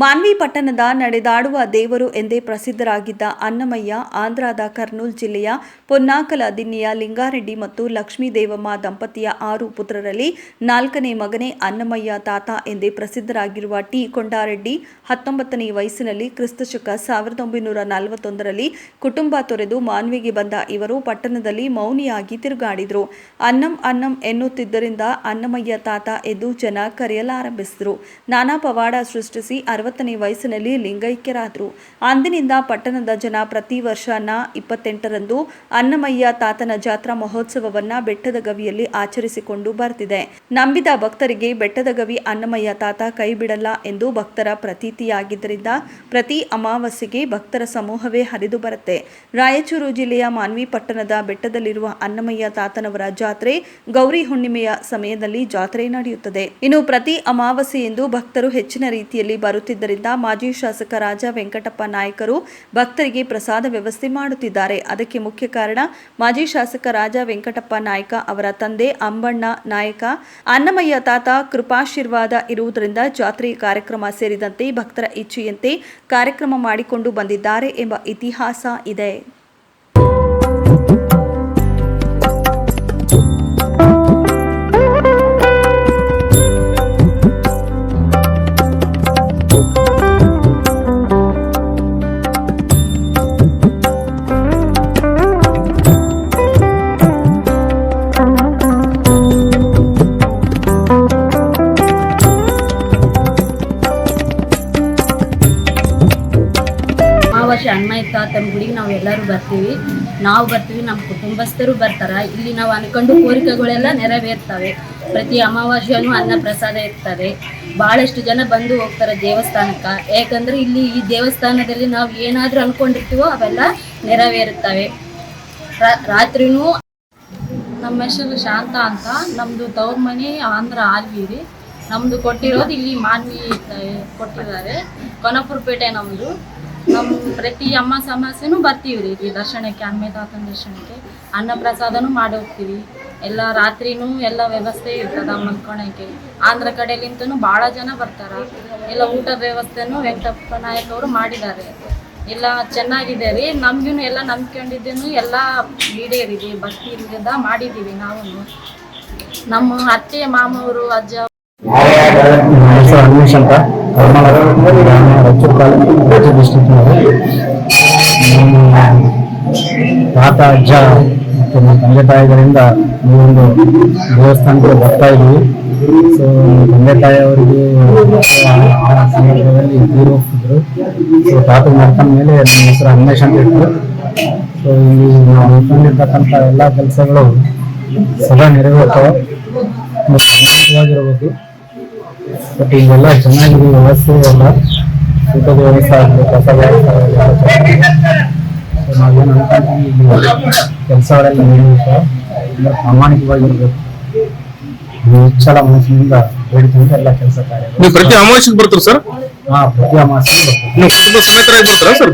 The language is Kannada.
ಮಾನ್ವಿ ಪಟ್ಟಣದ ನಡೆದಾಡುವ ದೇವರು ಎಂದೇ ಪ್ರಸಿದ್ಧರಾಗಿದ್ದ ಅನ್ನಮಯ್ಯ ಆಂಧ್ರದ ಕರ್ನೂಲ್ ಜಿಲ್ಲೆಯ ಪೊನ್ನಾಕಲ ದಿನ್ನಿಯ ಲಿಂಗಾರೆಡ್ಡಿ ಮತ್ತು ಲಕ್ಷ್ಮೀ ದೇವಮ್ಮ ದಂಪತಿಯ 6 ಪುತ್ರರಲ್ಲಿ 4ನೇ ಮಗನೇ ಅನ್ನಮಯ್ಯ ತಾತ ಎಂದೇ ಪ್ರಸಿದ್ಧರಾಗಿರುವ ಟಿ ಕೊಂಡಾರೆಡ್ಡಿ 19ನೇ ವಯಸ್ಸಿನಲ್ಲಿ ಕ್ರಿಸ್ತಶಕ 1941ರಲ್ಲಿ ಕುಟುಂಬ ತೊರೆದು ಮಾನ್ವಿಗೆ ಬಂದ ಇವರು ಪಟ್ಟಣದಲ್ಲಿ ಮೌನಿಯಾಗಿ ತಿರುಗಾಡಿದರು. ಅನ್ನಂ ಎನ್ನುತ್ತಿದ್ದರಿಂದ ಅನ್ನಮಯ್ಯ ತಾತ ಎಂದು ಜನ ಕರೆಯಲಾರಂಭಿಸಿದರು. ನಾನಾ ಪವಾಡ ಸೃಷ್ಟಿಸಿ 60ನೇ ವಯಸ್ಸಿನಲ್ಲಿ ಲಿಂಗೈಕ್ಯರಾದರು. ಅಂದಿನಿಂದ ಪಟ್ಟಣದ ಜನ ಪ್ರತಿ ವರ್ಷ ನ 28ರಂದು ಅನ್ನಮಯ್ಯ ತಾತನ ಜಾತ್ರಾ ಮಹೋತ್ಸವವನ್ನ ಬೆಟ್ಟದ ಗವಿಯಲ್ಲಿ ಆಚರಿಸಿಕೊಂಡು ಬರ್ತಿದೆ. ನಂಬಿದ ಭಕ್ತರಿಗೆ ಬೆಟ್ಟದ ಗವಿ ಅನ್ನಮಯ್ಯ ತಾತ ಕೈ ಬಿಡಲ್ಲ ಎಂದು ಭಕ್ತರ ಪ್ರತೀತಿಯಾಗಿದ್ದರಿಂದ ಪ್ರತಿ ಅಮಾವಾಸ್ಯೆಗೆ ಭಕ್ತರ ಸಮೂಹವೇ ಹರಿದು ಬರುತ್ತೆ. ರಾಯಚೂರು ಜಿಲ್ಲೆಯ ಮಾನ್ವಿ ಪಟ್ಟಣದ ಬೆಟ್ಟದಲ್ಲಿರುವ ಅನ್ನಮಯ್ಯ ತಾತನವರ ಜಾತ್ರೆ ಗೌರಿ ಹುಣ್ಣಿಮೆಯ ಸಮಯದಲ್ಲಿ ಜಾತ್ರೆ ನಡೆಯುತ್ತದೆ. ಇನ್ನು ಪ್ರತಿ ಅಮಾವಾಸ್ಯೆಯೆಂದು ಭಕ್ತರು ಹೆಚ್ಚಿನ ರೀತಿಯಲ್ಲಿ ಬರುತ್ತಿದ್ದರಿಂದ ಮಾಜಿ ಶಾಸಕ ರಾಜ ವೆಂಕಟಪ್ಪ ನಾಯಕರು ಭಕ್ತರಿಗೆ ಪ್ರಸಾದ ವ್ಯವಸ್ಥೆ ಮಾಡುತ್ತಿದ್ದಾರೆ. ಅದಕ್ಕೆ ಮುಖ್ಯ ಕಾರಣ ಮಾಜಿ ಶಾಸಕ ರಾಜ ವೆಂಕಟಪ್ಪ ನಾಯಕ ಅವರ ತಂದೆ ಅಂಬಣ್ಣ ನಾಯಕ ಅನ್ನಮಯ್ಯ ತಾತ ಕೃಪಾಶೀರ್ವಾದ ಇರುವುದರಿಂದ ಜಾತ್ರೆ ಕಾರ್ಯಕ್ರಮ ಸೇರಿದಂತೆ ಭಕ್ತರ ಇಚ್ಛೆಯಂತೆ ಕಾರ್ಯಕ್ರಮ ಮಾಡಿಕೊಂಡು ಬಂದಿದ್ದಾರೆ ಎಂಬ ಇತಿಹಾಸ ಇದೆ. ಅನ್ನಮಯ್ಯ ತಾತನ ಗುಡಿಗೆ ನಾವು ಎಲ್ಲರೂ ಬರ್ತೀವಿ. ನಮ್ಮ ಕುಟುಂಬಸ್ಥರು ಬರ್ತಾರೆ. ಇಲ್ಲಿ ನಾವು ಅನ್ಕೊಂಡು ಕೋರಿಕೆಗಳೆಲ್ಲ ನೆರವೇರ್ತವೆ. ಪ್ರತಿ ಅಮಾವಾಸ್ಯೆನೂ ಅನ್ನ ಪ್ರಸಾದ ಇರ್ತದೆ. ಭಾಳಷ್ಟು ಜನ ಬಂದು ಹೋಗ್ತಾರೆ ದೇವಸ್ಥಾನಕ್ಕೆ. ಯಾಕಂದ್ರೆ ಇಲ್ಲಿ ಈ ದೇವಸ್ಥಾನದಲ್ಲಿ ನಾವು ಏನಾದರೂ ಅನ್ಕೊಂಡಿರ್ತೀವೋ ಅವೆಲ್ಲ ನೆರವೇರುತ್ತವೆ. ರಾತ್ರಿನೂ ನಮ್ಮ ಹೆಸರು ಶಾಂತ ಅಂತ. ನಮ್ಮದು ತವ್ರ ಮನೆ ಆಂಧ್ರ ಆಲ್ವೀರಿ. ನಮ್ಮದು ಕೊಟ್ಟಿರೋದು ಇಲ್ಲಿ ಮಾನ್ವಿ ಕೊಟ್ಟಿದ್ದಾರೆ. ಕೊನಪುರಪೇಟೆ ನಮ್ಮದು. ನಮ್ಮ ಪ್ರತಿ ಅಮಾವಾಸ್ಯೆನೂ ಬರ್ತೀವಿ ರೀ ಇಲ್ಲಿ ದರ್ಶನಕ್ಕೆ, ಅನ್ನಮಯ್ಯ ತಾತನ ದರ್ಶನಕ್ಕೆ. ಅನ್ನ ಪ್ರಸಾದನೂ ಮಾಡಿ ಹೋಗ್ತೀವಿ. ಎಲ್ಲ ರಾತ್ರಿನೂ ಎಲ್ಲ ವ್ಯವಸ್ಥೆ ಇರ್ತದೆ ಮಲ್ಕೊಳಕ್ಕೆ. ಆಂಧ್ರ ಕಡೆಲಿಂತನೂ ಭಾಳ ಜನ ಬರ್ತಾರೆ. ಎಲ್ಲ ಊಟದ ವ್ಯವಸ್ಥೆನೂ ವೆಂಕಟಪ್ಪ ನಾಯಕ ಅವರು ಮಾಡಿದ್ದಾರೆ. ಎಲ್ಲ ಚೆನ್ನಾಗಿದೆ ರೀ. ನಮಗೂ ಎಲ್ಲ ನಂಬ್ಕೊಂಡಿದ್ದೇನು ಎಲ್ಲ ಈಡೇರಿದೆ. ಭಕ್ತಿಯಿಂದ ಮಾಡಿದ್ದೀವಿ. ನಾವು ನಮ್ಮ ಅತ್ತೆ ಮಾಮವರು ಅಜ್ಜ ರಮೇಶ್ ಅಂತ ರಾಯಚೂರು ತಾಲೂಕು ಡಿಸ್ಟ್ರಿಕ್ಟ್ನಲ್ಲಿ ತಾತ ಅಜ್ಜ ಮತ್ತು ನಮ್ಮ ತಂದೆ ತಾಯಿಗಳಿಂದ ಈ ಒಂದು ದೇವಸ್ಥಾನಕ್ಕೆ ಬರ್ತಾ ಇದ್ವಿ. ಸೊ ತಂದೆ ತಾಯಿಯವರಿಗೆ ಆ ಸಂದರ್ಭದಲ್ಲಿ ತೀರಿ ಹೋಗ್ತಿದ್ರು. ಸೊ ತಾತ ಮಾಡ್ಕೊಂಡ ಮೇಲೆ ನಮ್ಮ ಹೆಸರು ರಮೇಶ್ ಅಂತ ಇತ್ತು. ಸೊ ಇಲ್ಲಿ ನಾವು ಅಂದ್ಕೊಂಡಿರ್ತಕ್ಕಂಥ ಎಲ್ಲ ಕೆಲಸಗಳು ಸದಾ ನೆರವೇರ್ತವೆ. ಪ್ರಾಮಾಣಿಕವಾಗಿರ್ಬೇಕು. ಬಟ್ ಈಗೆಲ್ಲ ಚೆನ್ನಾಗಿದೆ ವ್ಯವಸ್ಥೆ ಎಲ್ಲ. ಊಟದ ವ್ಯವಸ್ಥೆ ಆಗಲಿ, ಕಸ ವ್ಯವಸ್ಥೆ ನಾವೇನು ಅನ್ಕೊಂತೀವಿ ಇಲ್ಲಿ ಕೆಲಸಗಳೆಲ್ಲ ನಡೆಯುತ್ತೆ. ಅಂದರೆ ಪ್ರಾಮಾಣಿಕವಾಗಿರ್ಬೇಕು. ಹೆಚ್ಚಳ ಮನಸ್ಸಿನಿಂದ ಬೇಡಿಕೊಂಡು ಎಲ್ಲ ಕೆಲಸ ಕಾರ್ಯ. ಪ್ರತಿ ಅಮಾವಾಸ್ಯೆಗೆ ಬರ್ತಾರೆ ಸರ್? ಪ್ರತಿ ಅಮಾವಾಸ್ಯೆಗೆ ಬರ್ತಾರೆ. ಕುಟುಂಬ ಸಮೇತರಾಗಿ ಬರ್ತಾರಾ ಸರ್?